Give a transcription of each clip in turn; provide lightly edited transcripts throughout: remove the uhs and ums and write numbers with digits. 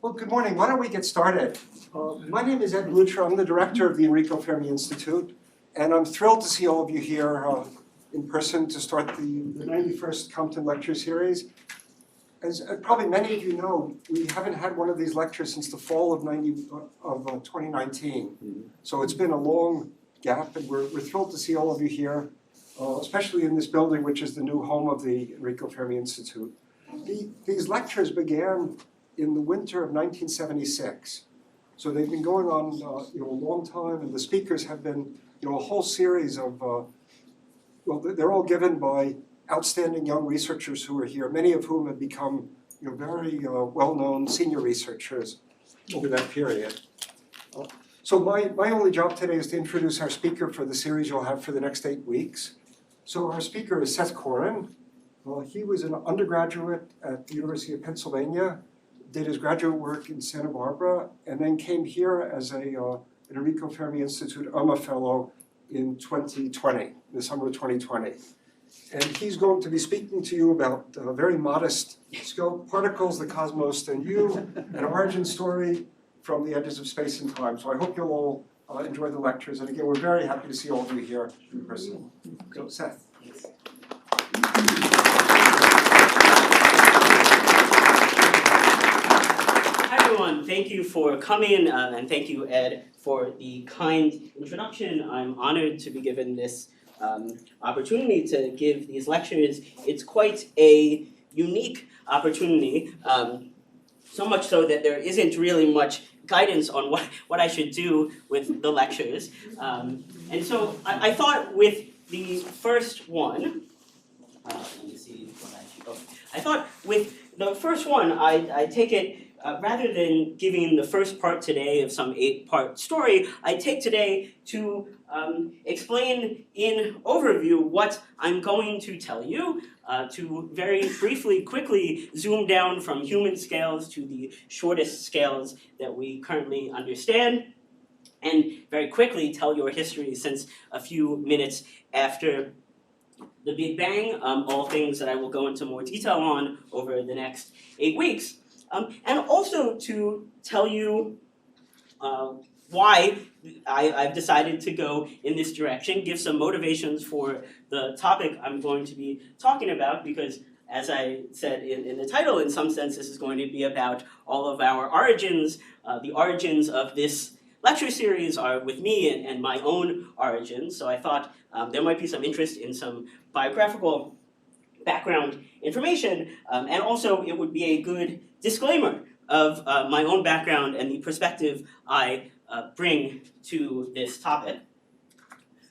Well, good morning. Why don't we get started? My name is Ed Blucher. I'm the director of the Enrico Fermi Institute, and I'm thrilled to see all of you here in person to start the 91st Compton Lecture Series. As probably many of you know, we haven't had one of these lectures since the fall of 2019. So it's been a long gap, and we're thrilled to see all of you here, especially in this building, which is the new home of the Enrico Fermi Institute. These lectures began in the winter of 1976. So they've been going on a long time, and the speakers have been a whole series of, well, they're all given by outstanding young researchers who are here, many of whom have become very well-known senior researchers over that period. So my only job today is to introduce our speaker for the series you'll have for the next 8 weeks. So our speaker is Seth Koren. He was an undergraduate at the University of Pennsylvania, did his graduate work in Santa Barbara, and then came here as an Enrico Fermi Institute UMA Fellow in 2020, the summer of 2020. And he's going to be speaking to you about very modest scope, particles, the cosmos, and you, an origin story from the edges of space and time. So I hope you'll all enjoy the lectures. And again, we're very happy to see all of you here in person. So Seth. Everyone, thank you for coming, and thank you, Ed, for the kind introduction. I'm honored to be given this opportunity to give these lectures. It's quite a unique opportunity, so much so that there isn't really much guidance on what I should do with the lectures. And so I thought with the first one, let me see what I should, I thought with the first one, I take it, rather than giving the first part today of some 8-part story, I take today to explain in overview what I'm going to tell you, to very briefly, quickly zoom down from human scales to the shortest scales that we currently understand, and very quickly tell your history since a few minutes after the Big Bang, all things that I will go into more detail on over the next 8 weeks. And also to tell you why I've decided to go in this direction, give some motivations for the topic I'm going to be talking about, because as I said in the title, in some sense this is going to be about all of our origins. The origins of this lecture series are with me and my own origins, so I thought there might be some interest in some biographical background information, and also it would be a good disclaimer of my own background and the perspective I bring to this topic.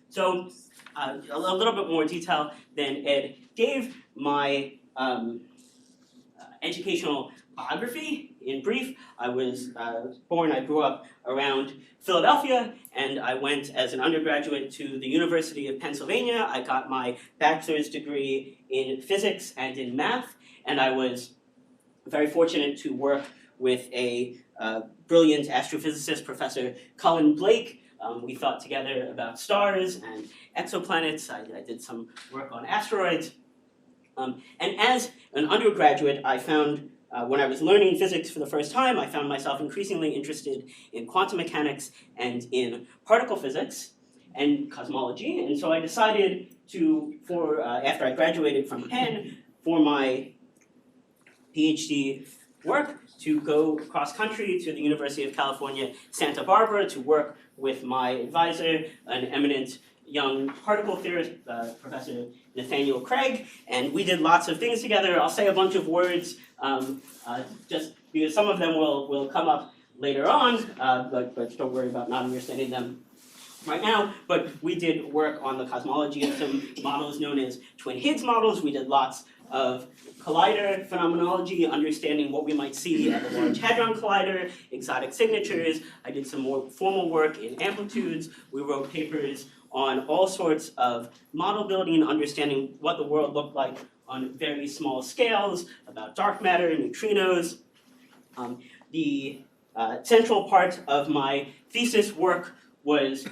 So a little bit more detail than Ed gave. My educational biography, in brief, I was I grew up around Philadelphia, and I went as an undergraduate to the University of Pennsylvania. I got my bachelor's degree in physics and in math, and I was very fortunate to work with a brilliant astrophysicist, Professor Colin Blake. We thought together about stars and exoplanets. I did some work on asteroids. And as an undergraduate, I found, when I was learning physics for the first time, I found myself increasingly interested in quantum mechanics and in particle physics and cosmology. And so I decided to, after I graduated from Penn, for my PhD work, to go cross-country to the University of California, Santa Barbara, to work with my advisor, an eminent young particle theorist, Professor Nathaniel Craig, and we did lots of things together. I'll say a bunch of words, just because some of them will come up later on, but don't worry about not understanding them right now. But we did work on the cosmology of some models known as twin Higgs models. We did lots of collider phenomenology, understanding what we might see at the Large Hadron Collider, exotic signatures. I did some more formal work in amplitudes. We wrote papers on all sorts of model building, understanding what the world looked like on very small scales, about dark matter, neutrinos. The central part of my thesis work was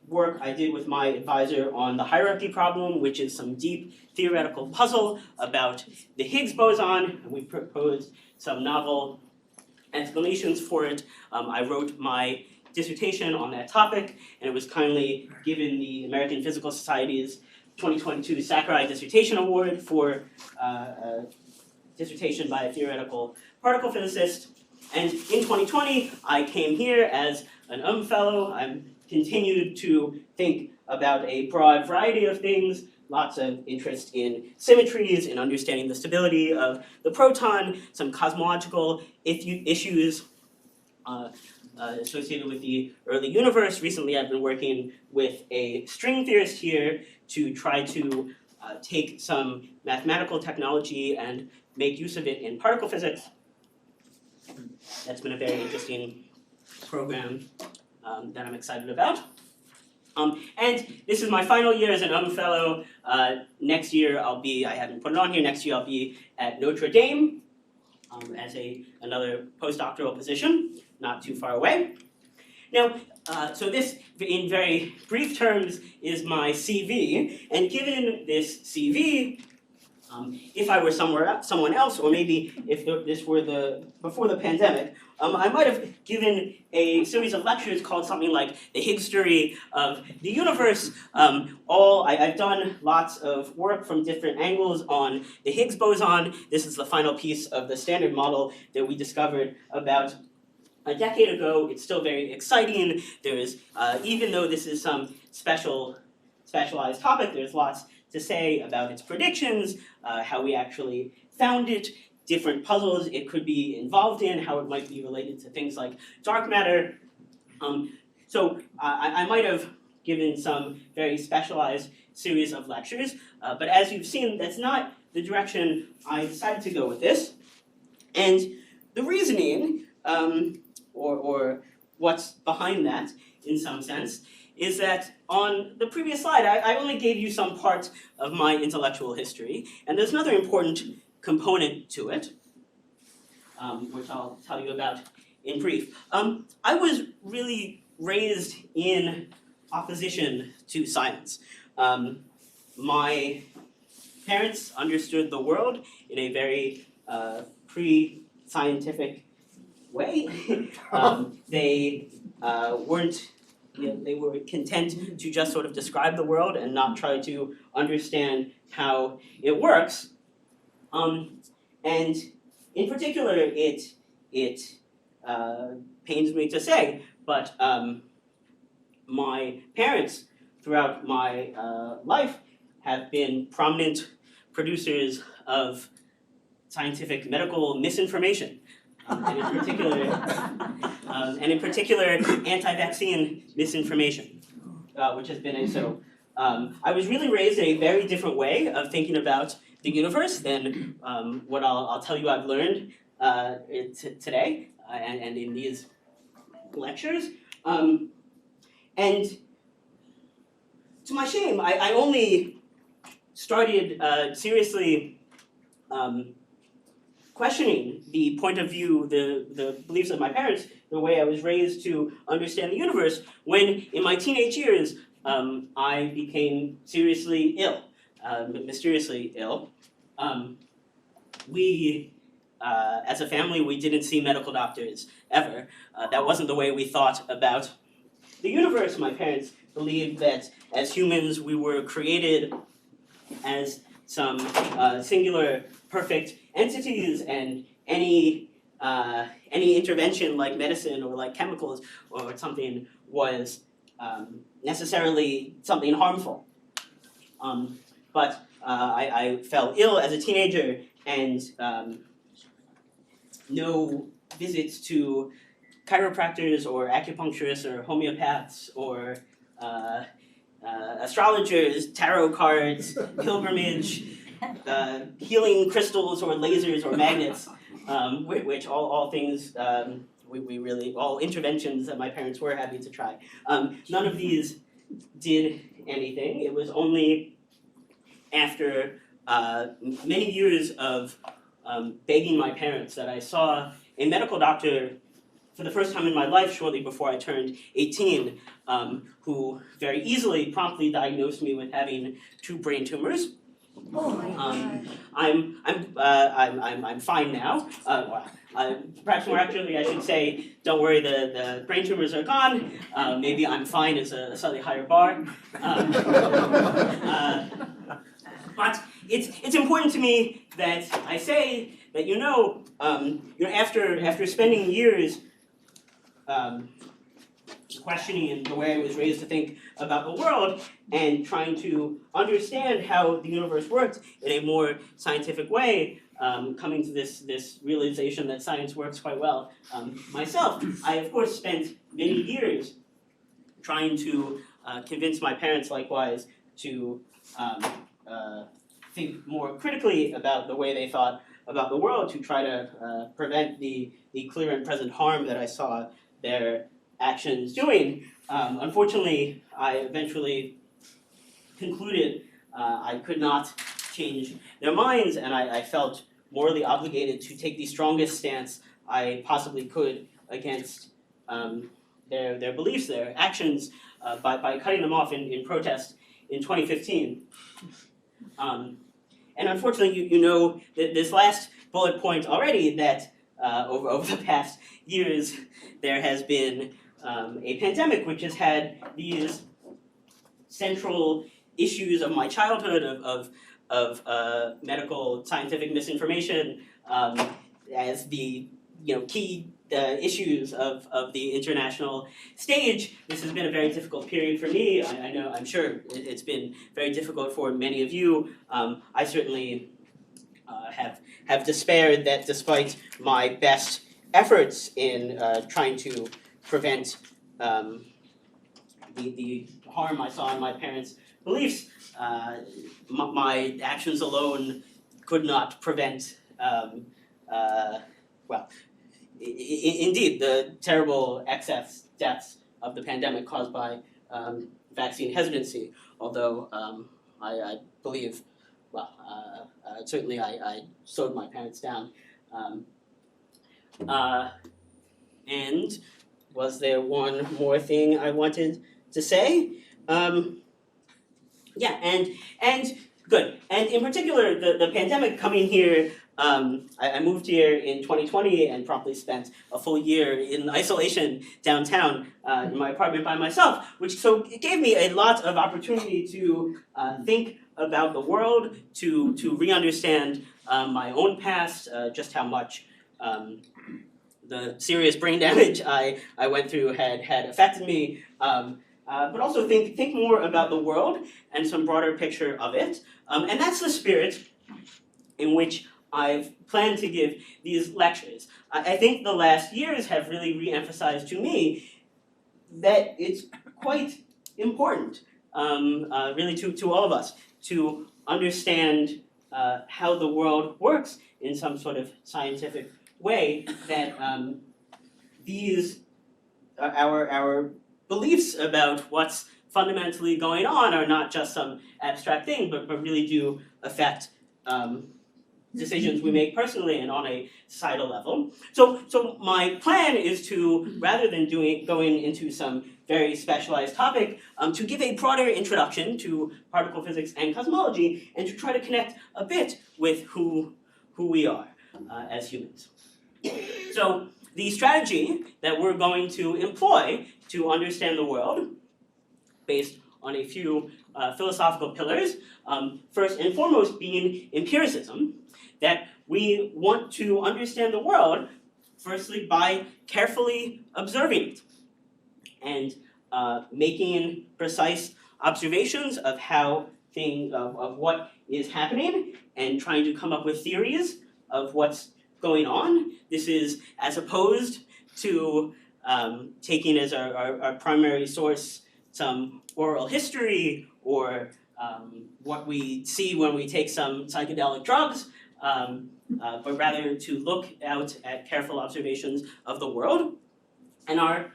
work I did with my advisor on the hierarchy problem, which is some deep theoretical puzzle about the Higgs boson. And we proposed some novel explanations for it. I wrote my dissertation on that topic, and it was kindly given the American Physical Society's 2022 Sakurai Dissertation Award for a dissertation by a theoretical particle physicist. And in 2020, I came here as an fellow. I'm continued to think about a broad variety of things, lots of interest in symmetries, in understanding the stability of the proton, some cosmological issues associated with the early universe. Recently, I've been working with a string theorist here to try to take some mathematical technology and make use of it in particle physics. That's been a very interesting program that I'm excited about. And this is my final year as an fellow. Next year I haven't put it on here, next year I'll be at Notre Dame as another postdoctoral position, not too far away. Now, so this, in very brief terms, is my CV, and given this CV, if I were someone else, or maybe if this were before the pandemic, I might have given a series of lectures called something like The Higgs Theory of the Universe. I've done lots of work from different angles on the Higgs boson. This is the final piece of the standard model that we discovered about a decade ago. It's still very exciting. There's, even though this is some specialized topic, there's lots to say about its predictions, how we actually found it, different puzzles it could be involved in, how it might be related to things like dark matter. So I might have given some very specialized series of lectures, but as you've seen, that's not the direction I decided to go with this. And the reasoning, or what's behind that, in some sense, is that on the previous slide, I only gave you some part of my intellectual history, and there's another important component to it, which I'll tell you about in brief. I was really raised in opposition to science. My parents understood the world in a very pre-scientific way. They weren't. They were content to just sort of describe the world and not try to understand how it works. And in particular, it pains me to say, but my parents throughout my life have been prominent producers of scientific medical misinformation. And in particular, anti-vaccine misinformation, which has been I was really raised in a very different way of thinking about the universe than what I'll tell you I've learned today and in these lectures. And to my shame, I only started seriously questioning the point of view, the beliefs of my parents, the way I was raised to understand the universe, when in my teenage years I became seriously ill, mysteriously ill. We, as a family, we didn't see medical doctors ever. That wasn't the way we thought about the universe. My parents believed that as humans we were created as some singular perfect entities, and any intervention like medicine or like chemicals or something was necessarily something harmful. But I fell ill as a teenager, and no visits to chiropractors or acupuncturists or homeopaths or astrologers, tarot cards, pilgrimage, healing crystals or lasers or magnets, which all things we really, all interventions that my parents were happy to try. None of these did anything. It was only after many years of begging my parents that I saw a medical doctor for the first time in my life shortly before I turned 18, who very easily, promptly diagnosed me with having 2 brain tumors. Oh my God. I'm fine now. Perhaps more accurately, I should say, don't worry, the brain tumors are gone. Maybe I'm fine is a slightly higher bar. But it's important to me that I say that after spending years questioning the way I was raised to think about the world and trying to understand how the universe worked in a more scientific way, coming to this realization that science works quite well myself. I, of course, spent many years trying to convince my parents, likewise, to think more critically about the way they thought about the world, to try to prevent the clear and present harm that I saw their actions doing. Unfortunately, I eventually concluded I could not change their minds, and I felt morally obligated to take the strongest stance I possibly could against their beliefs, their actions, by cutting them off in protest in 2015. And unfortunately, you know this last bullet point already, that over the past years there has been a pandemic which has had these central issues of my childhood of medical scientific misinformation as the key issues of the international stage. This has been a very difficult period for me. I'm sure it's been very difficult for many of you. I certainly have despaired that despite my best efforts in trying to prevent the harm I saw in my parents' beliefs, my actions alone could not prevent, indeed, the terrible excess deaths of the pandemic caused by vaccine hesitancy. Although I believe, certainly I slowed my parents down. And was there one more thing I wanted to say? And good. And in particular, the pandemic coming here, I moved here in 2020 and promptly spent a full year in isolation downtown in my apartment by myself, so it gave me a lot of opportunity to think about the world, to re-understand my own past, just how much the serious brain damage I went through had affected me, but also think more about the world and some broader picture of it. And that's the spirit in which I've planned to give these lectures. I think the last years have really re-emphasized to me that it's quite important, really to all of us, to understand how the world works in some sort of scientific way, that these our beliefs about what's fundamentally going on are not just some abstract thing, but really do affect decisions we make personally and on a societal level. So my plan is to, rather than going into some very specialized topic, to give a broader introduction to particle physics and cosmology, and to try to connect a bit with who we are as humans. So the strategy that we're going to employ to understand the world, based on a few philosophical pillars, first and foremost being empiricism, that we want to understand the world firstly by carefully observing it and making precise observations of of what is happening, and trying to come up with theories of what's going on. This is as opposed to taking as our primary source some oral history or what we see when we take some psychedelic drugs, but rather to look out at careful observations of the world. And our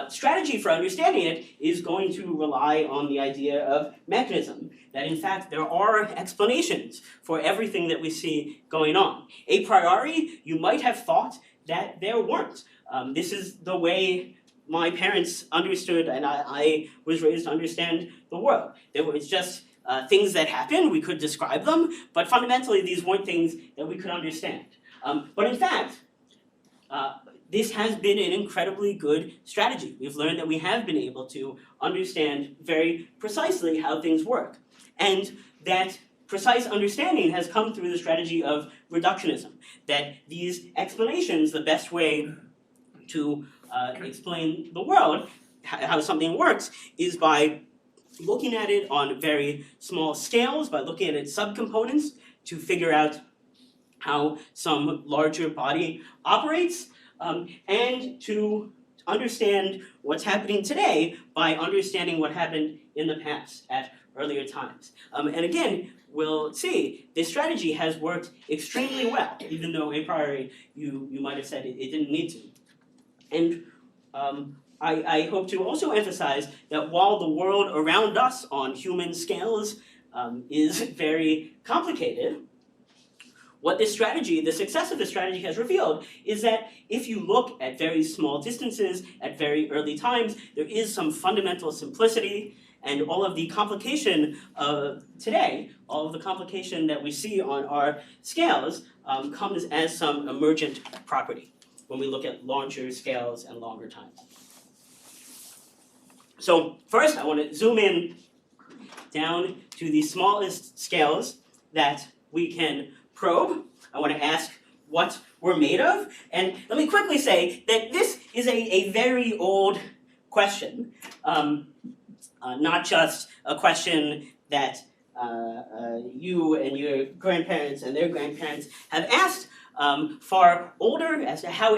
strategy for understanding it is going to rely on the idea of mechanism, that in fact there are explanations for everything that we see going on. A priori, you might have thought that there weren't. This is the way my parents understood, and I was raised to understand the world. It's just things that happen, we could describe them, but fundamentally these weren't things that we could understand. But in fact, this has been an incredibly good strategy. We've learned that we have been able to understand very precisely how things work. And that precise understanding has come through the strategy of reductionism. That these explanations, the best way to explain the world, how something works, is by looking at it on very small scales, by looking at its subcomponents to figure out how some larger body operates, and to understand what's happening today by understanding what happened in the past at earlier times. And again, we'll see this strategy has worked extremely well, even though a priori you might have said it didn't need to. And I hope to also emphasize that while the world around us on human scales is very complicated, what this strategy, the success of this strategy has revealed is that if you look at very small distances at very early times, there is some fundamental simplicity, and all of the complication today, all of the complication that we see on our scales comes as some emergent property when we look at larger scales and longer times. So first, I want to zoom in down to the smallest scales that we can probe. I want to ask what we're made of. And let me quickly say that this is a very old question, not just a question that you and your grandparents and their grandparents have asked, far older, as to how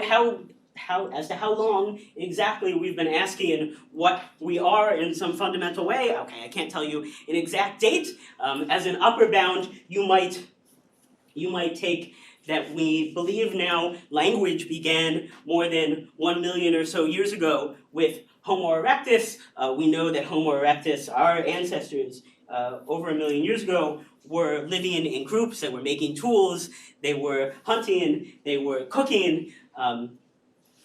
long exactly we've been asking what we are in some fundamental way. Okay, I can't tell you an exact date. As an upper bound, you might take that we believe now language began more than 1 million or so years ago with Homo erectus. We know that Homo erectus, our ancestors over 1 million years ago, were living in groups, they were making tools, they were hunting, they were cooking.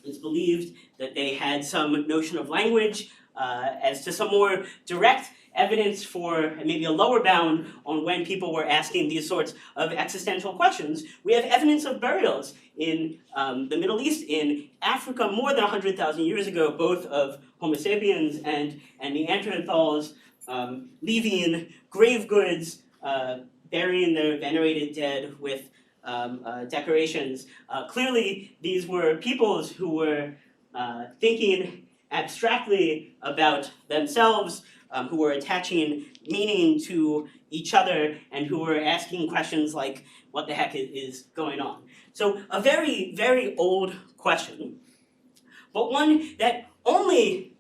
It's believed that they had some notion of language. As to some more direct evidence for maybe a lower bound on when people were asking these sorts of existential questions, we have evidence of burials in the Middle East, in Africa, more than 100,000 years ago, both of Homo sapiens and Neanderthals, leaving grave goods, burying their venerated dead with decorations. Clearly, these were peoples who were thinking abstractly about themselves, who were attaching meaning to each other, and who were asking questions like, what the heck is going on? So a very, very old question, but one that only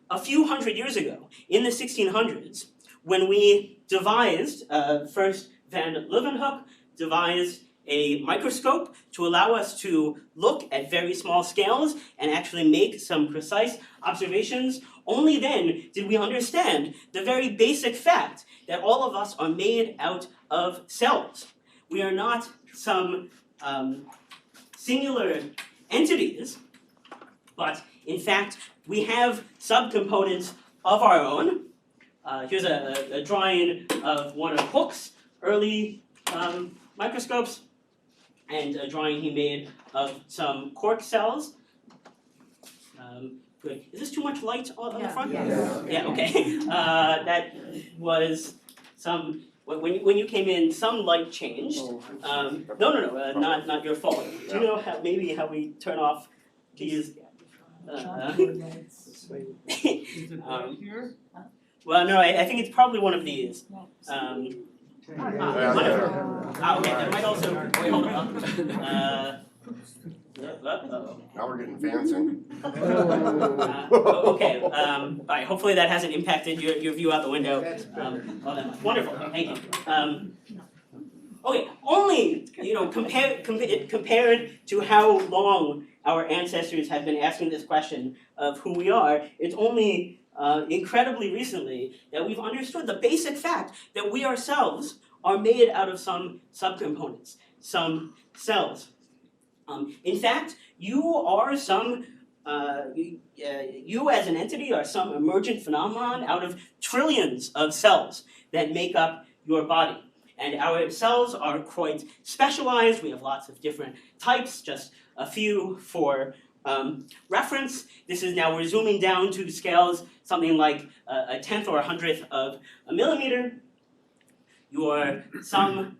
a few hundred years ago, in the 1600s, when we devised, first Van Leeuwenhoek devised a microscope to allow us to look at very small scales and actually make some precise observations. Only then did we understand the very basic fact that all of us are made out of cells. We are not some singular entities, but in fact we have subcomponents of our own. Here's a drawing of one of Hooke's early microscopes, and a drawing he made of some quark cells. Good. Is this too much light on the front? Yeah, okay. That was some, when you came in, some light changed. No, not your fault. Do you know how we turn off these? Well, no, I think it's probably one of these. Okay, there might also, wait, hold on. Now we're getting fancy. Okay, all right, hopefully that hasn't impacted your view out the window. Wonderful, thank you. Okay, only, compared to how long our ancestors have been asking this question of who we are, it's only incredibly recently that we've understood the basic fact that we ourselves are made out of some subcomponents, some cells. In fact, you are some you as an entity are some emergent phenomenon out of trillions of cells that make up your body. And our cells are quite specialized. We have lots of different types, just a few for reference. This is now, we're zooming down to scales something like a tenth or a hundredth of a millimeter. You're some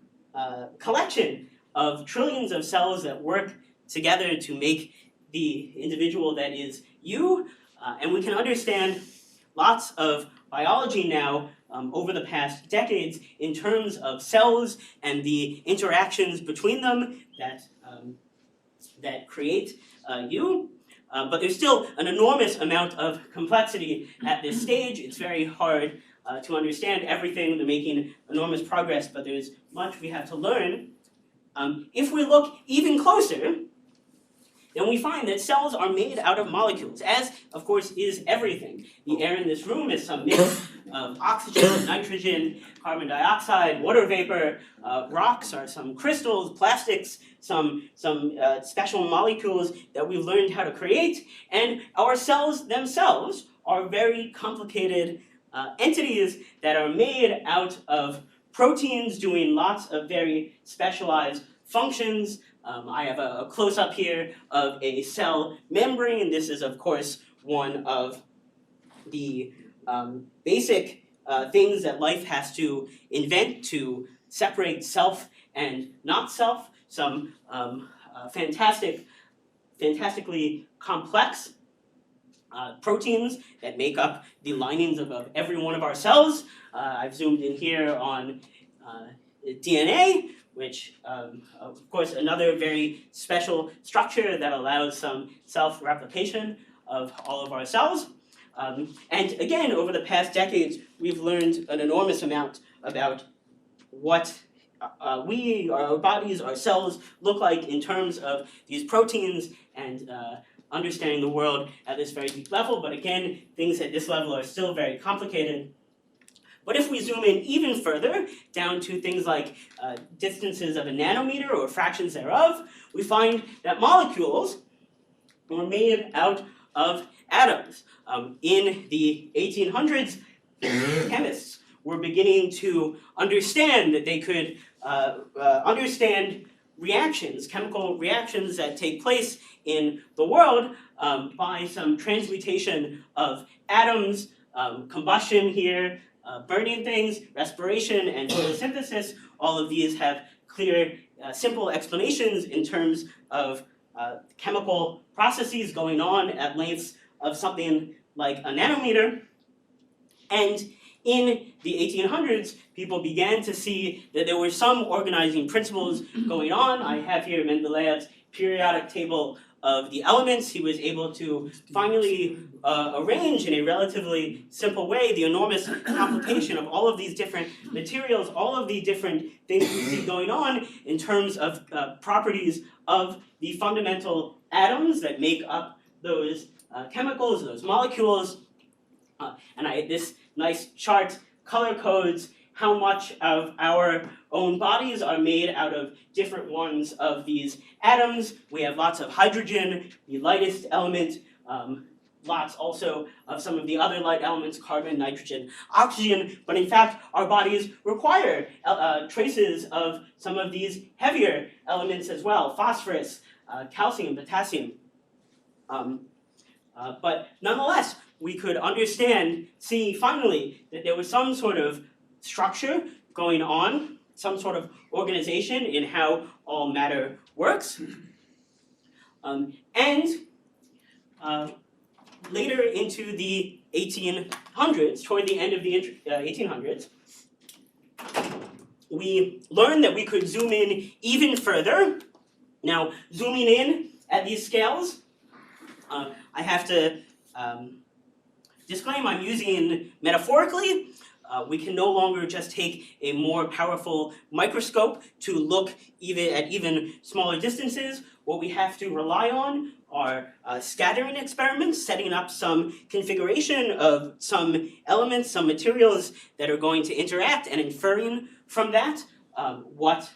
collection of trillions of cells that work together to make the individual that is you. And we can understand lots of biology now over the past decades in terms of cells and the interactions between them that create you. But there's still an enormous amount of complexity at this stage. It's very hard to understand everything. They're making enormous progress, but there's much we have to learn. If we look even closer, then we find that cells are made out of molecules, as, of course, is everything. The air in this room is some mix of oxygen, nitrogen, carbon dioxide, water vapor. Rocks are some crystals, plastics, some special molecules that we've learned how to create. And our cells themselves are very complicated entities that are made out of proteins doing lots of very specialized functions. I have a close-up here of a cell membrane. This is, of course, one of the basic things that life has to invent to separate self and not self. Some fantastically complex proteins that make up the linings of every one of our cells. I've zoomed in here on DNA, which, of course, another very special structure that allows some self-replication of all of our cells. And again, over the past decades, we've learned an enormous amount about what our bodies, our cells look like in terms of these proteins and understanding the world at this very deep level. But again, things at this level are still very complicated. But if we zoom in even further, down to things like distances of a nanometer or fractions thereof, we find that molecules were made out of atoms. In the 1800s, chemists were beginning to understand that they could understand reactions, chemical reactions that take place in the world by some transmutation of atoms, combustion here, burning things, respiration, and photosynthesis. All of these have clear, simple explanations in terms of chemical processes going on at lengths of something like a nanometer. And in the 1800s, people began to see that there were some organizing principles going on. I have here Mendeleev's periodic table of the elements. He was able to finally arrange in a relatively simple way the enormous complication of all of these different materials, all of the different things we see going on in terms of properties of the fundamental atoms that make up those chemicals, those molecules. This nice chart color codes how much of our own bodies are made out of different ones of these atoms. We have lots of hydrogen, the lightest element, lots also of some of the other light elements, carbon, nitrogen, oxygen, but in fact our bodies require traces of some of these heavier elements as well, phosphorus, calcium, potassium. But nonetheless, we could see finally that there was some sort of structure going on, some sort of organization in how all matter works. Later into the 1800s, toward the end of the 1800s, we learned that we could zoom in even further. Now, zooming in at these scales, I have to disclaim I'm using metaphorically. We can no longer just take a more powerful microscope to look at even smaller distances. What we have to rely on are scattering experiments, setting up some configuration of some elements, some materials that are going to interact, and inferring from that what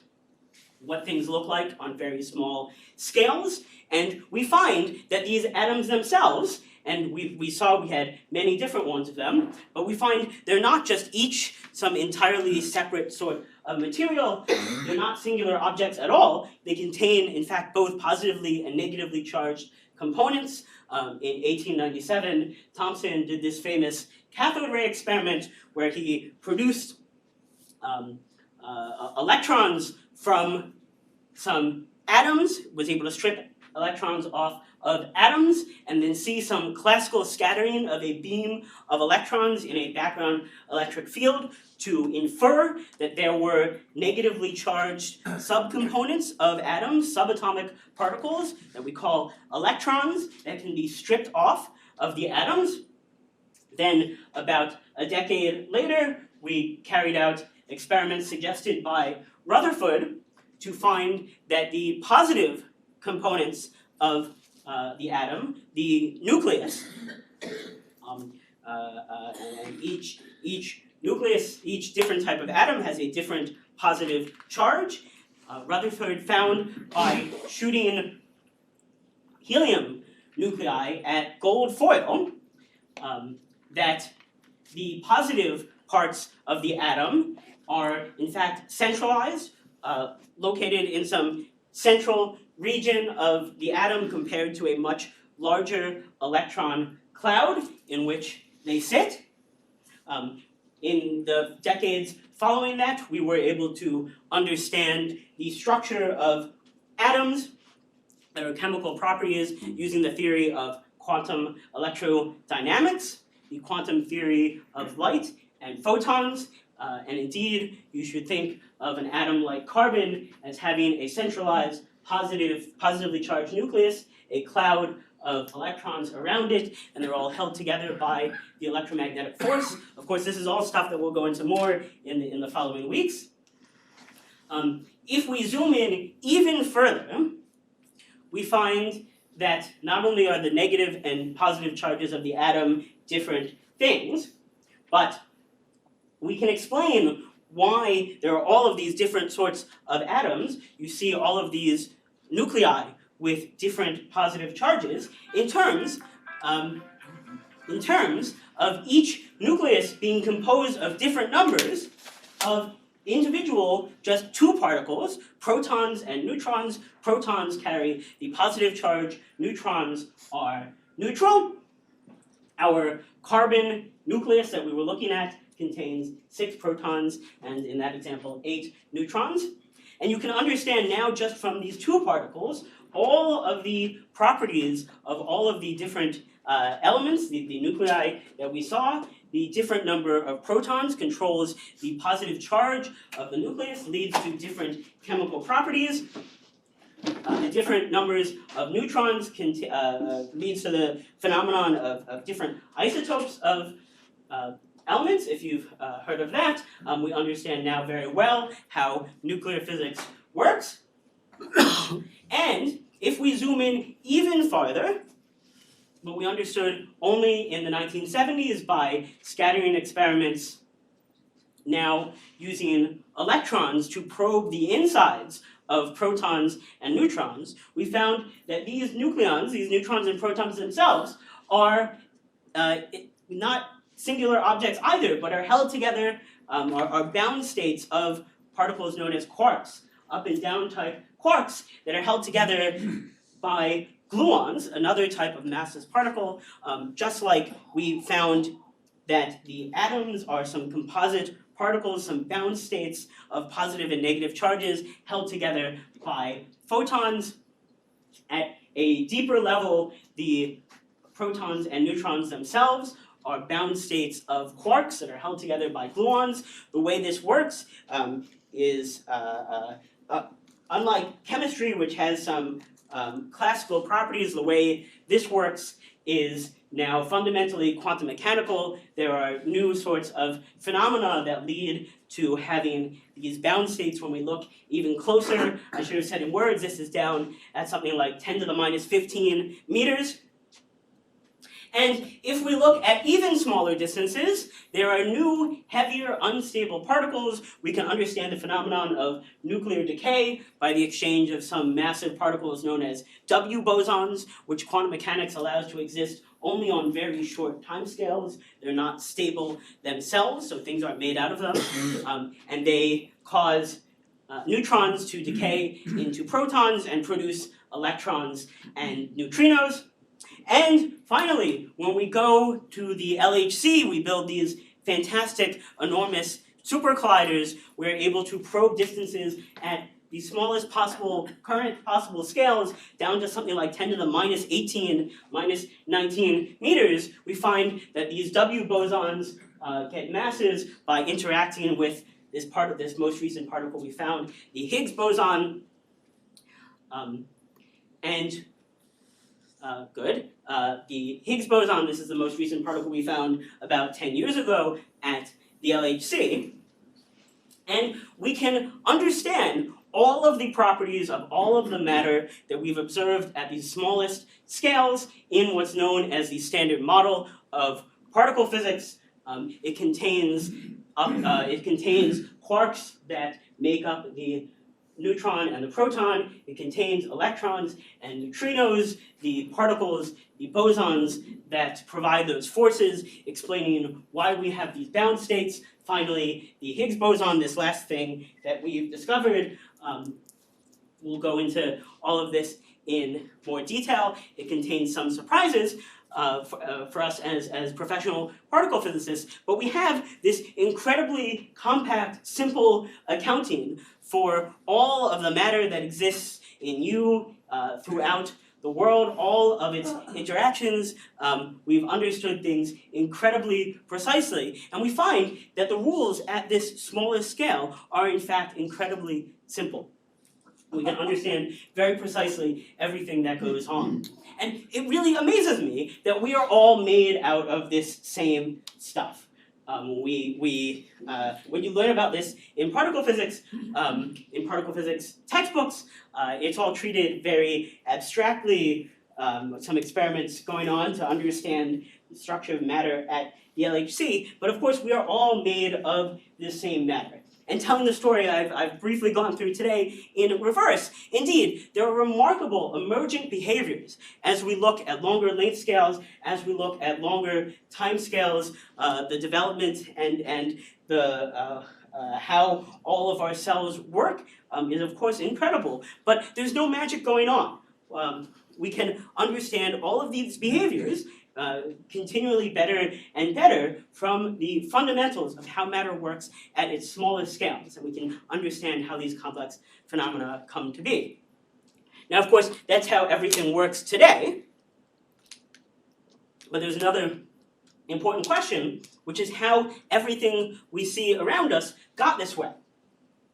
what things look like on very small scales. And we find that these atoms themselves, and we saw we had many different ones of them, but we find they're not just each some entirely separate sort of material. They're not singular objects at all. They contain, in fact, both positively and negatively charged components. In 1897, Thomson did this famous cathode ray experiment where he produced electrons from some atoms, was able to strip electrons off of atoms, and then see some classical scattering of a beam of electrons in a background electric field to infer that there were negatively charged subcomponents of atoms, subatomic particles that we call electrons, that can be stripped off of the atoms. Then, about a decade later, we carried out experiments suggested by Rutherford to find that the positive components of the atom, the nucleus, and each nucleus, each different type of atom has a different positive charge. Rutherford found by shooting helium nuclei at gold foil that the positive parts of the atom are in fact centralized, located in some central region of the atom compared to a much larger electron cloud in which they sit. In the decades following that, we were able to understand the structure of atoms, their chemical properties, using the theory of quantum electrodynamics, the quantum theory of light and photons, and indeed, you should think of an atom like carbon as having a centralized positively charged nucleus, a cloud of electrons around it, and they're all held together by the electromagnetic force. Of course, this is all stuff that we'll go into more in the following weeks. If we zoom in even further, we find that not only are the negative and positive charges of the atom different things, but we can explain why there are all of these different sorts of atoms. You see all of these nuclei with different positive charges in terms of each nucleus being composed of different numbers of individual just two particles, protons and neutrons. Protons carry the positive charge, neutrons are neutral. Our carbon nucleus that we were looking at contains 6 protons and, in that example, 8 neutrons. And you can understand now just from these two particles all of the properties of all of the different elements, the nuclei that we saw. The different number of protons controls the positive charge of the nucleus, leads to different chemical properties. The different numbers of neutrons leads to the phenomenon of different isotopes of elements. If you've heard of that, we understand now very well how nuclear physics works. And if we zoom in even farther, what we understood only in the 1970s by scattering experiments, now using electrons to probe the insides of protons and neutrons, we found that these nucleons, these neutrons and protons themselves, are not singular objects either, but are held together, are bound states of particles known as quarks, up and down type quarks that are held together by gluons, another type of massless particle, just like we found that the atoms are some composite particles, some bound states of positive and negative charges held together by photons. At a deeper level, the protons and neutrons themselves are bound states of quarks that are held together by gluons. The way this works is unlike chemistry, which has some classical properties. The way this works is now fundamentally quantum mechanical. There are new sorts of phenomena that lead to having these bound states when we look even closer. I should have said in words, this is down at something like 10 to the minus 15 meters. And if we look at even smaller distances, there are new, heavier, unstable particles. We can understand the phenomenon of nuclear decay by the exchange of some massive particles known as W bosons, which quantum mechanics allows to exist only on very short timescales. They're not stable themselves, so things aren't made out of them. And they cause neutrons to decay into protons and produce electrons and neutrinos. And finally, when we go to the LHC, we build these fantastic, enormous super colliders. We're able to probe distances at the smallest possible current possible scales down to something like 10 to the minus 18, minus 19 meters. We find that these W bosons get masses by interacting with this most recent particle we found, the Higgs boson. The Higgs boson, this is the most recent particle we found about 10 years ago at the LHC. And we can understand all of the properties of all of the matter that we've observed at the smallest scales in what's known as the standard model of particle physics. It contains quarks that make up the neutron and the proton. It contains electrons and neutrinos, the particles, the bosons that provide those forces, explaining why we have these bound states. Finally, the Higgs boson, this last thing that we've discovered. We'll go into all of this in more detail. It contains some surprises for us as professional particle physicists, but we have this incredibly compact, simple accounting for all of the matter that exists in you throughout the world, all of its interactions. We've understood things incredibly precisely, and we find that the rules at this smallest scale are in fact incredibly simple. We can understand very precisely everything that goes on. And it really amazes me that we are all made out of this same stuff. When you learn about this in particle physics textbooks, it's all treated very abstractly. Some experiments going on to understand the structure of matter at the LHC, but of course we are all made of this same matter. And telling the story I've briefly gone through today in reverse, indeed, there are remarkable emergent behaviors as we look at longer length scales, as we look at longer time scales, the development and the how all of our cells work is of course incredible, but there's no magic going on. We can understand all of these behaviors continually better and better from the fundamentals of how matter works at its smallest scales, and we can understand how these complex phenomena come to be. Now, of course, that's how everything works today, but there's another important question, which is how everything we see around us got this way.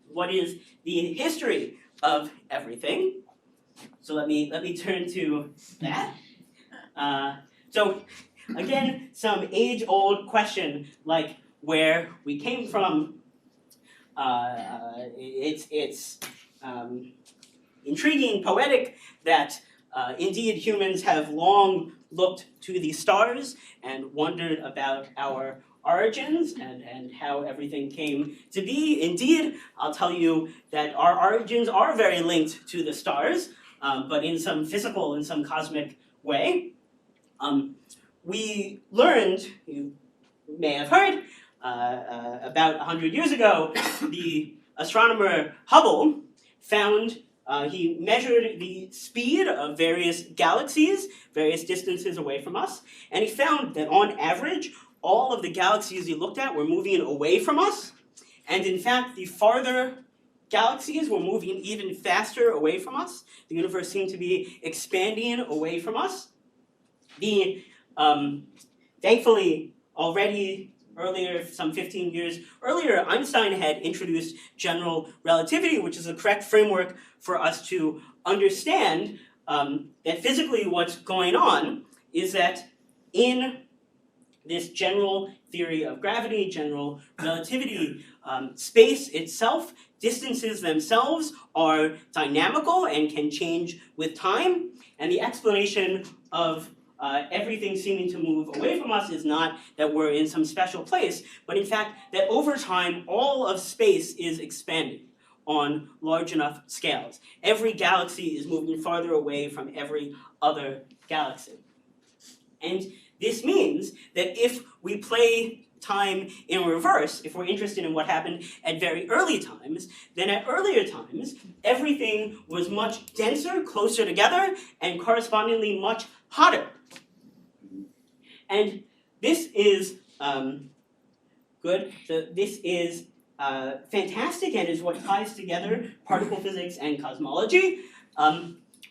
What is the history of everything? So let me turn to that. So again, some age-old question like where we came from. It's intriguing, poetic that indeed humans have long looked to the stars and wondered about our origins and how everything came to be. Indeed, I'll tell you that our origins are very linked to the stars, but in some physical, in some cosmic way. We learned, you may have heard, about 100 years ago, the astronomer Hubble found, he measured the speed of various galaxies, various distances away from us, and he found that on average, all of the galaxies he looked at were moving away from us, and in fact, the farther galaxies were moving even faster away from us. The universe seemed to be expanding away from us. Thankfully, already earlier, some 15 years earlier, Einstein had introduced general relativity, which is the correct framework for us to understand that physically what's going on is that in this general theory of gravity, general relativity, space itself, distances themselves are dynamical and can change with time, and the explanation of everything seeming to move away from us is not that we're in some special place, but in fact that over time all of space is expanding on large enough scales. Every galaxy is moving farther away from every other galaxy. And this means that if we play time in reverse, if we're interested in what happened at very early times, then at earlier times, everything was much denser, closer together, and correspondingly much hotter. And this is good. So this is fantastic and is what ties together particle physics and cosmology.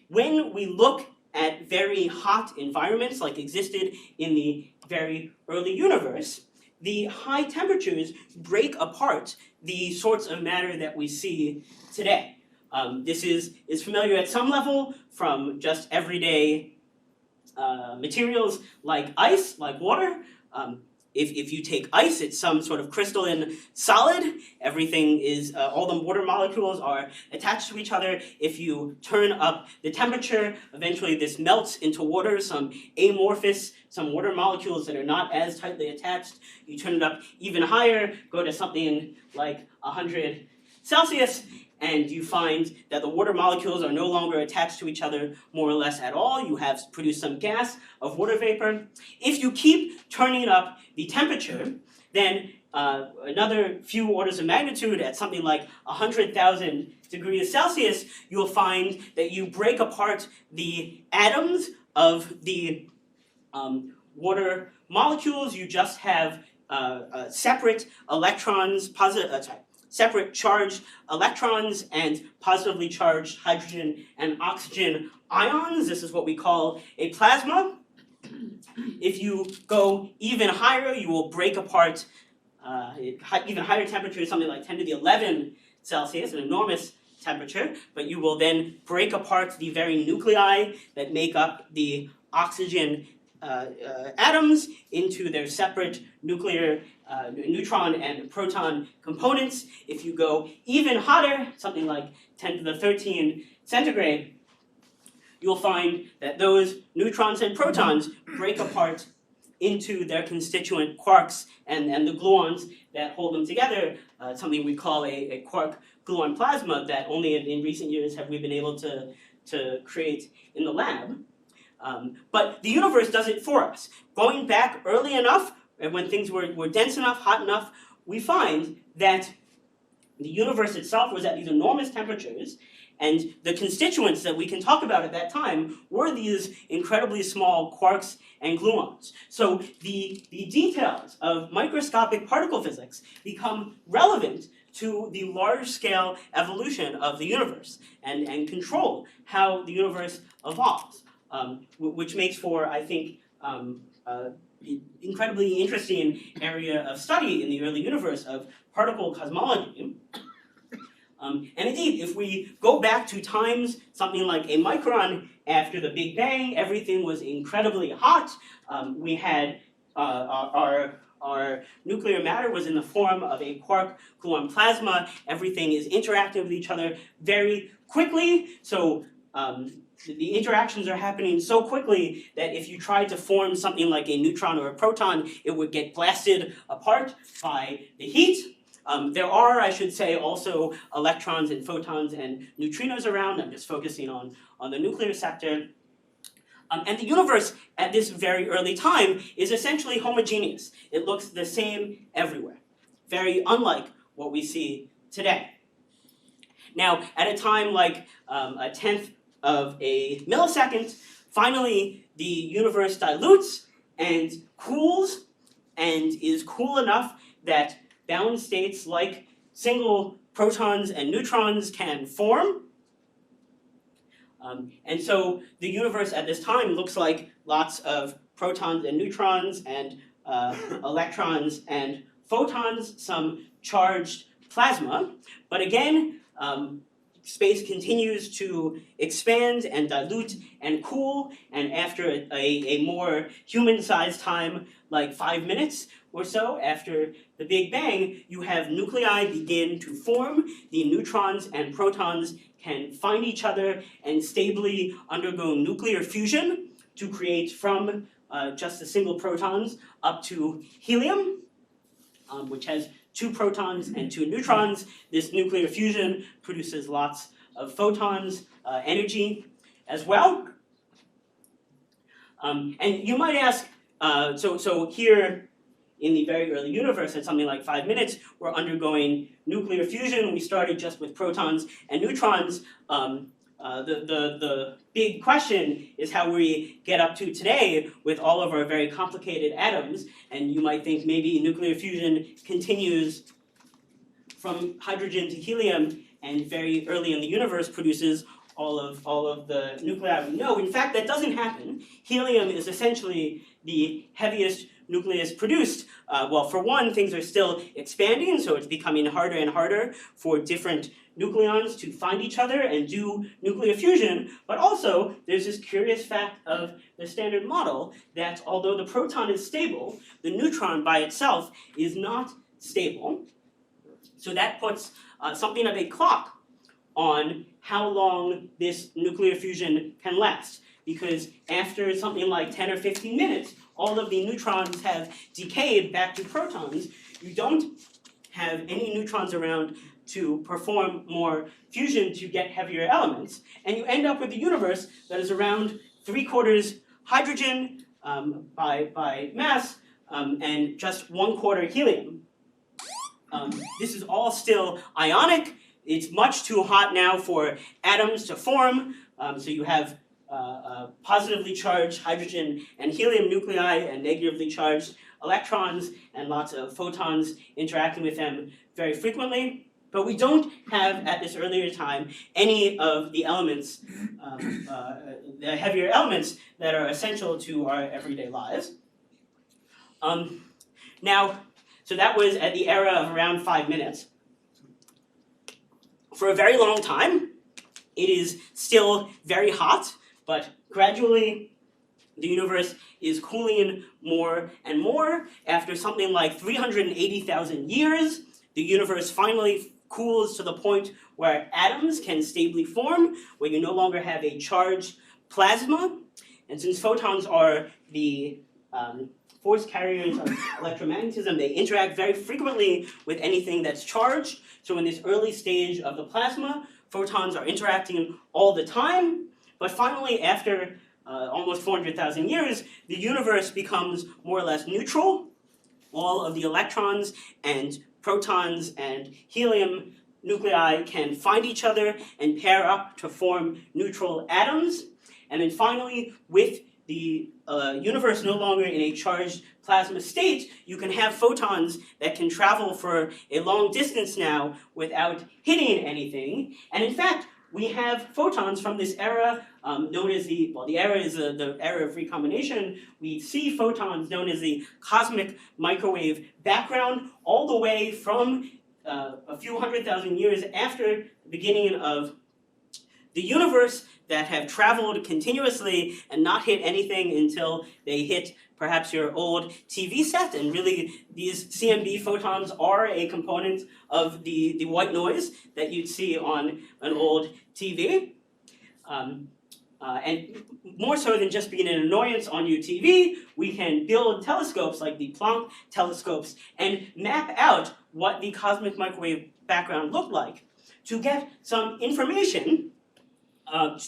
When we look at very hot environments like existed in the very early universe, the high temperatures break apart the sorts of matter that we see today. This is familiar at some level from just everyday materials like ice, like water. If you take ice, it's some sort of crystalline solid. Everything is, all the water molecules are attached to each other. If you turn up the temperature, eventually this melts into water, some amorphous, some water molecules that are not as tightly attached. You turn it up even higher, go to something like 100 Celsius, and you find that the water molecules are no longer attached to each other more or less at all. You have produced some gas of water vapor. If you keep turning up the temperature, then another few orders of magnitude at something like 100,000 degrees Celsius, you'll find that you break apart the atoms of the water molecules. You just have separate electrons, separate charged electrons and positively charged hydrogen and oxygen ions. This is what we call a plasma. If you go even higher, you will break apart even higher temperature, something like 10 to the 11 Celsius, an enormous temperature, but you will then break apart the very nuclei that make up the oxygen atoms into their separate nuclear neutron and proton components. If you go even hotter, something like 10 to the 13 centigrade, you'll find that those neutrons and protons break apart into their constituent quarks and the gluons that hold them together, something we call a quark-gluon plasma that only in recent years have we been able to create in the lab. But the universe does it for us. Going back early enough, and when things were dense enough, hot enough, we find that the universe itself was at these enormous temperatures, and the constituents that we can talk about at that time were these incredibly small quarks and gluons. So the details of microscopic particle physics become relevant to the large-scale evolution of the universe and control how the universe evolves, which makes for, I think, incredibly interesting area of study in the early universe of particle cosmology. And indeed, if we go back to times something like a micron after the Big Bang, everything was incredibly hot. We had our nuclear matter was in the form of a quark-gluon plasma. Everything is interacting with each other very quickly. So the interactions are happening so quickly that if you tried to form something like a neutron or a proton, it would get blasted apart by the heat. There are, I should say, also electrons and photons and neutrinos around. I'm just focusing on the nuclear sector. And the universe at this very early time is essentially homogeneous. It looks the same everywhere, very unlike what we see today. Now, at a time like a tenth of a millisecond, finally the universe dilutes and cools and is cool enough that bound states like single protons and neutrons can form. And so the universe at this time looks like lots of protons and neutrons and electrons and photons, some charged plasma. But again, space continues to expand and dilute and cool, and after a more human-sized time, like 5 minutes or so after the Big Bang, you have nuclei begin to form. The neutrons and protons can find each other and stably undergo nuclear fusion, to create from just a single protons up to helium, which has 2 protons and 2 neutrons. This nuclear fusion produces lots of photons, energy as well. And you might ask, so here in the very early universe, at something like 5 minutes, we're undergoing nuclear fusion. We started just with protons and neutrons. The big question is how we get up to today with all of our very complicated atoms. And you might think maybe nuclear fusion continues from hydrogen to helium and very early in the universe produces all of the nuclei we know. In fact, that doesn't happen. Helium is essentially the heaviest nucleus produced. Well, for one, things are still expanding, so it's becoming harder and harder for different nucleons to find each other and do nuclear fusion. But also, there's this curious fact of the Standard Model that although the proton is stable, the neutron by itself is not stable. So that puts something of a clock on how long this nuclear fusion can last. Because after something like 10 or 15 minutes, all of the neutrons have decayed back to protons. You don't have any neutrons around to perform more fusion to get heavier elements. And you end up with a universe that is around 3/4 hydrogen by mass and just 1/4 helium. This is all still ionic. It's much too hot now for atoms to form. So you have positively charged hydrogen and helium nuclei and negatively charged electrons and lots of photons interacting with them very frequently. But we don't have, at this earlier time, any of the elements, the heavier elements that are essential to our everyday lives. Now, so that was at the era of around 5 minutes. For a very long time, it is still very hot, but gradually the universe is cooling more and more. After something like 380,000 years, the universe finally cools to the point where atoms can stably form, where you no longer have a charged plasma. And since photons are the force carriers of electromagnetism, they interact very frequently with anything that's charged. So in this early stage of the plasma, photons are interacting all the time. But finally, after almost 400,000 years, the universe becomes more or less neutral. All of the electrons and protons and helium nuclei can find each other and pair up to form neutral atoms. And then finally, with the universe no longer in a charged plasma state, you can have photons that can travel for a long distance now without hitting anything. And in fact, we have photons from this era known as the era is the era of recombination. We see photons known as the cosmic microwave background all the way from a few 100,000 years after the beginning of the universe that have traveled continuously and not hit anything until they hit perhaps your old TV set. And really, these CMB photons are a component of the white noise that you'd see on an old TV. And more so than just being an annoyance on your TV, we can build telescopes like the Planck telescopes and map out what the cosmic microwave background looked like to get some information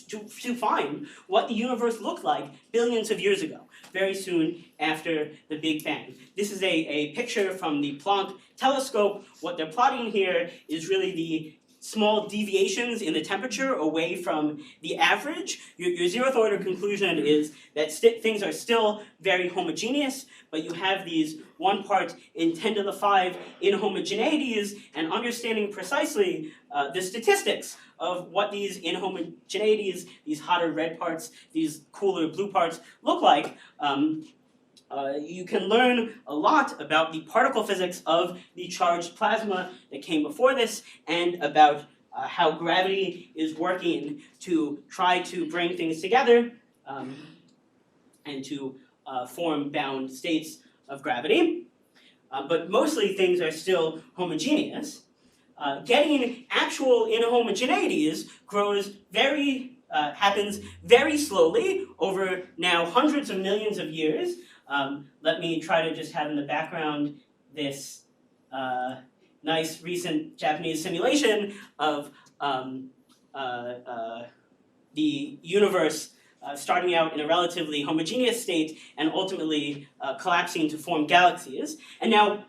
to find what the universe looked like billions of years ago, very soon after the Big Bang. This is a picture from the Planck telescope. What they're plotting here is really the small deviations in the temperature away from the average. Your zeroth order conclusion is that things are still very homogeneous, but you have these 1 part in 10 to the 5 inhomogeneities, and understanding precisely the statistics of what these inhomogeneities, these hotter red parts, these cooler blue parts look like. You can learn a lot about the particle physics of the charged plasma that came before this, and about how gravity is working to try to bring things together and to form bound states of gravity. But mostly things are still homogeneous. Getting actual inhomogeneities happens very slowly over now hundreds of millions of years, let me try to just have in the background this nice recent Japanese simulation of the universe starting out in a relatively homogeneous state and ultimately collapsing to form galaxies. And now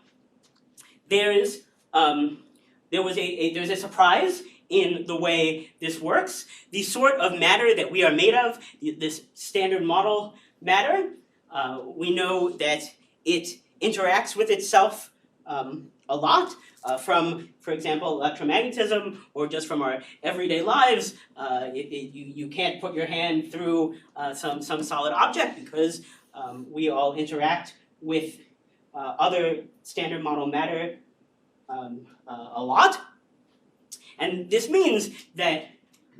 there's a surprise in the way this works. The sort of matter that we are made of, this standard model matter, we know that it interacts with itself a lot from, for example, electromagnetism, or just from our everyday lives. You can't put your hand through some solid object because we all interact with other standard model matter a lot. And this means that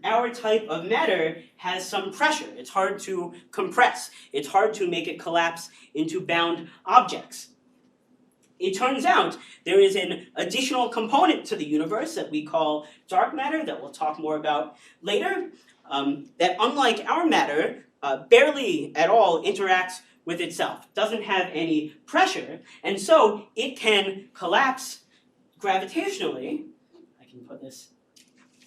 our type of matter has some pressure. It's hard to compress. It's hard to make it collapse into bound objects. It turns out there is an additional component to the universe that we call dark matter, that we'll talk more about later, that unlike our matter, barely at all interacts with itself, doesn't have any pressure, and so it can collapse gravitationally. I can put this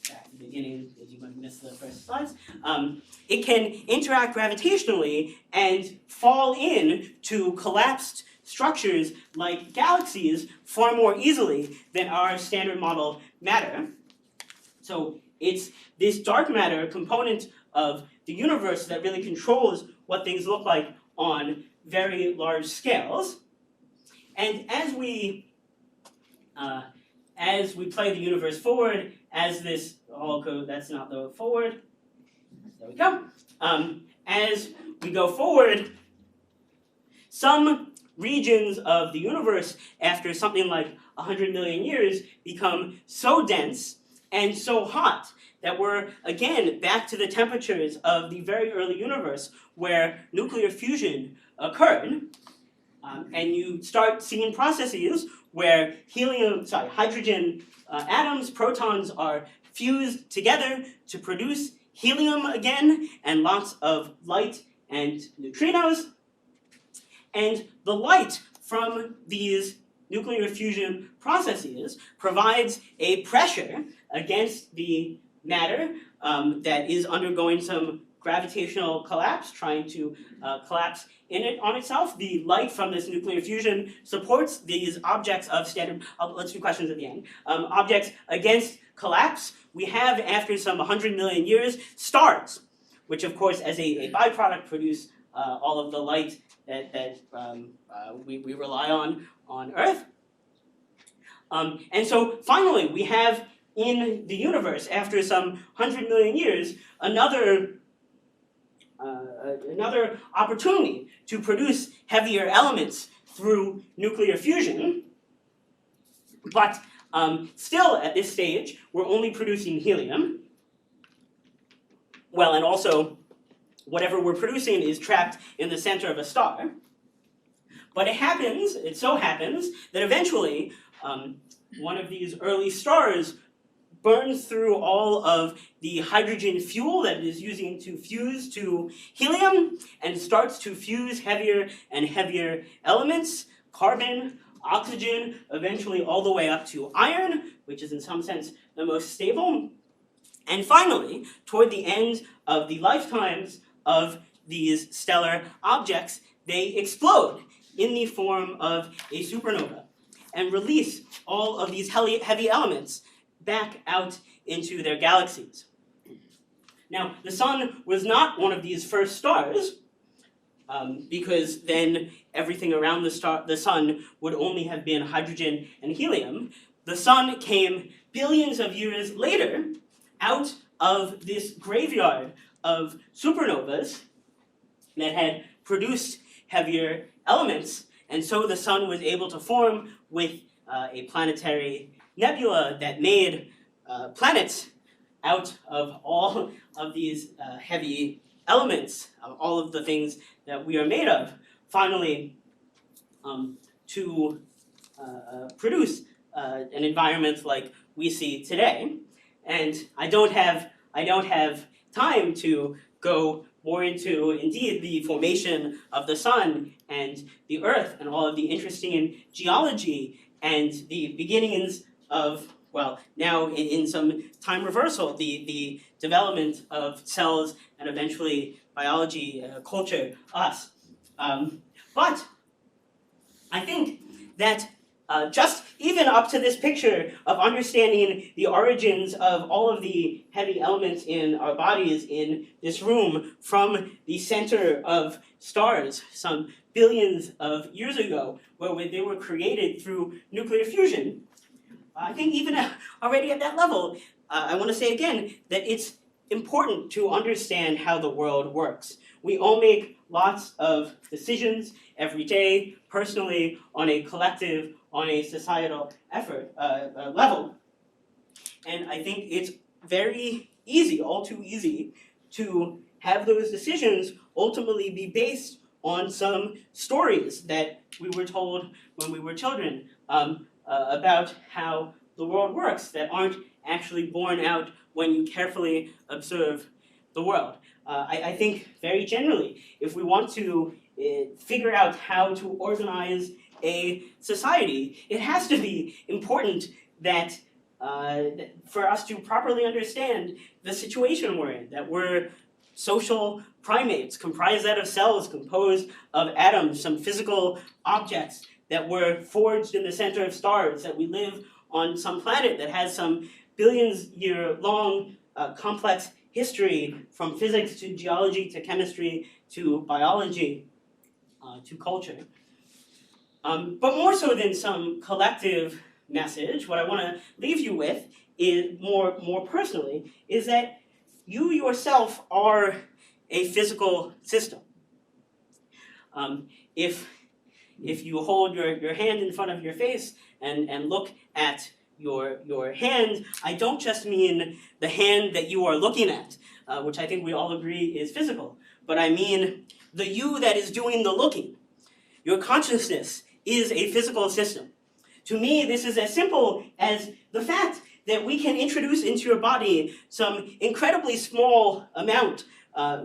back to the beginning because you might miss the first slides. It can interact gravitationally and fall in to collapsed structures like galaxies far more easily than our standard model matter. So it's this dark matter component of the universe that really controls what things look like on very large scales. And as we play the universe forward, as this all goes, that's not the forward. There we go. As we go forward, some regions of the universe, after something like 100 million years, become so dense and so hot that we're, again, back to the temperatures of the very early universe where nuclear fusion occurred. And you start seeing processes where hydrogen atoms, protons, are fused together to produce helium again, and lots of light and neutrinos. And the light from these nuclear fusion processes provides a pressure against the matter that is undergoing some gravitational collapse, trying to collapse on itself. The light from this nuclear fusion supports these objects of standard, let's do questions at the end, objects against collapse. We have, after some 100 million years, stars, which of course as a byproduct produce all of the light that we rely on Earth. And so finally we have in the universe, after some 100 million years, another opportunity to produce heavier elements through nuclear fusion. But still at this stage, we're only producing helium. Well, and also, whatever we're producing is trapped in the center of a star. But it so happens, that eventually one of these early stars burns through all of the hydrogen fuel that it is using to fuse to helium and starts to fuse heavier and heavier elements, carbon, oxygen, eventually all the way up to iron, which is in some sense the most stable. And finally, toward the end of the lifetimes of these stellar objects, they explode in the form of a supernova and release all of these heavy elements back out into their galaxies. Now, the sun was not one of these first stars, because then everything around the sun would only have been hydrogen and helium. The sun came billions of years later out of this graveyard of supernovas that had produced heavier elements, and so the sun was able to form with a planetary nebula that made planets out of all of these heavy elements, all of the things that we are made of, finally to produce an environment like we see today. And I don't have time to go more into, indeed, the formation of the sun and the earth and all of the interesting geology and the beginnings of, well, now in some time reversal, the development of cells and eventually biology, culture, us. But I think that just even up to this picture of understanding the origins of all of the heavy elements in our bodies in this room from the center of stars some billions of years ago, where they were created through nuclear fusion, I think even already at that level, I want to say again that it's important to understand how the world works. We all make lots of decisions every day, personally, on a collective, on a societal effort level. And I think it's very easy, all too easy, to have those decisions ultimately be based on some stories that we were told when we were children about how the world works that aren't actually borne out when you carefully observe the world. I think very generally, if we want to figure out how to organize a society, it has to be important that for us to properly understand the situation we're in, that we're social primates comprised out of cells composed of atoms, some physical objects that were forged in the center of stars, that we live on some planet that has some billions-year-long complex history from physics to geology to chemistry to biology to culture. But more so than some collective message, what I want to leave you with is more personally is that you yourself are a physical system. If you hold your hand in front of your face and look at your hand, I don't just mean the hand that you are looking at, which I think we all agree is physical, but I mean the you that is doing the looking. Your consciousness is a physical system. To me, this is as simple as the fact that we can introduce into your body some incredibly small amount,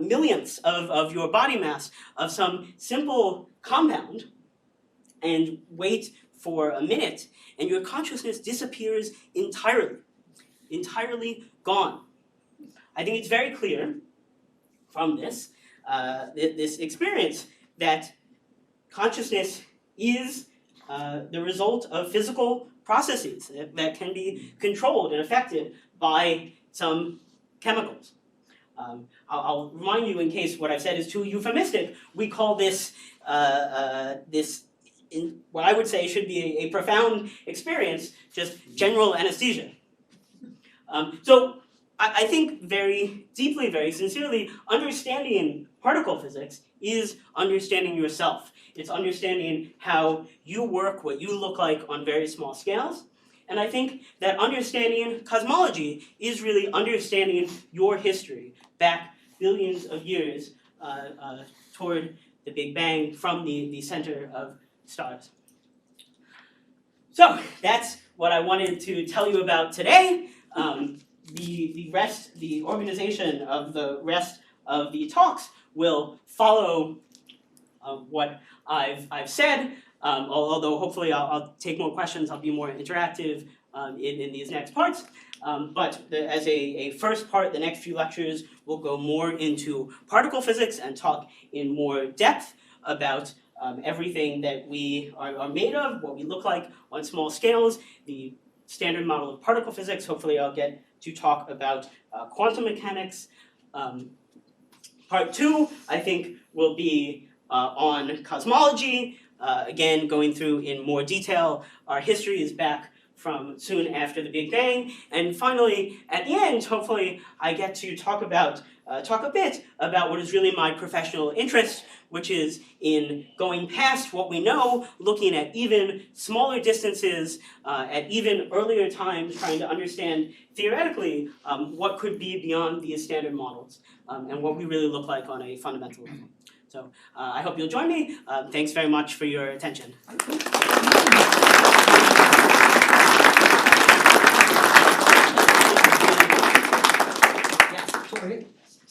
millionths of your body mass, of some simple compound, and wait for a minute, and your consciousness disappears entirely gone. I think it's very clear from this experience that consciousness is the result of physical processes that can be controlled and affected by some chemicals. I'll remind you, in case what I've said is too euphemistic, we call this in what I would say should be a profound experience, just general anesthesia. So I think very deeply, very sincerely, understanding particle physics is understanding yourself. It's understanding how you work, what you look like on very small scales. And I think that understanding cosmology is really understanding your history back billions of years toward the Big Bang from the center of stars. So that's what I wanted to tell you about today. The organization of the rest of the talks will follow what I've said. Although hopefully I'll take more questions, I'll be more interactive in these next parts. But as a first part, the next few lectures will go more into particle physics and talk in more depth about everything that we are made of, what we look like on small scales, the standard model of particle physics. Hopefully I'll get to talk about quantum mechanics. Part 2, I think, will be on cosmology, again going through in more detail. Our history is back from soon after the Big Bang. And finally, at the end, hopefully, I get to talk a bit about what is really my professional interest, which is in going past what we know, looking at even smaller distances, at even earlier times, trying to understand theoretically what could be beyond these standard models, and what we really look like on a fundamental level. So I hope you'll join me. Thanks very much for your attention. So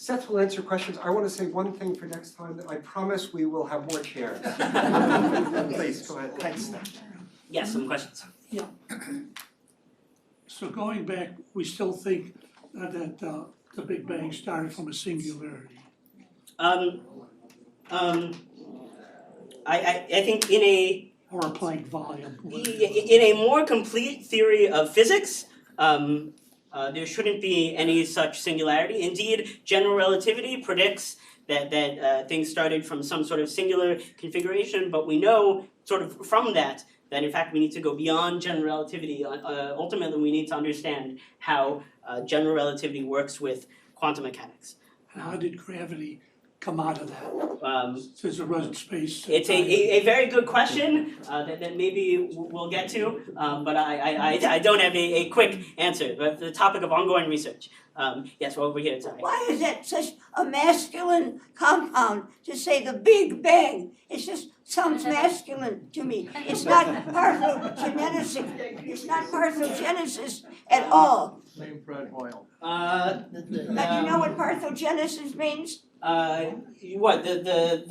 Seth will answer questions. I want to say one thing for next time, that I promise we will have more chairs. Please, go ahead. Thanks, Seth. Yes, some questions. So going back, we still think that the Big Bang started from a singularity. I think in a Or a Planck volume. in a more complete theory of physics, there shouldn't be any such singularity. Indeed, general relativity predicts that things started from some sort of singular configuration, but we know sort of from that in fact we need to go beyond general relativity. Ultimately, we need to understand how general relativity works with quantum mechanics. How did gravity come out of that? Since it wasn't space. It's a very good question that maybe we'll get to, but I don't have a quick answer. But the topic of ongoing research. Yes, we're over here. Sorry. Why is that such a masculine compound to say the Big Bang? It just sounds masculine to me. It's not parthenogenesis. It's not parthenogenesis at all. Name Fred Hoyle. Now, do you know what parthenogenesis means? What the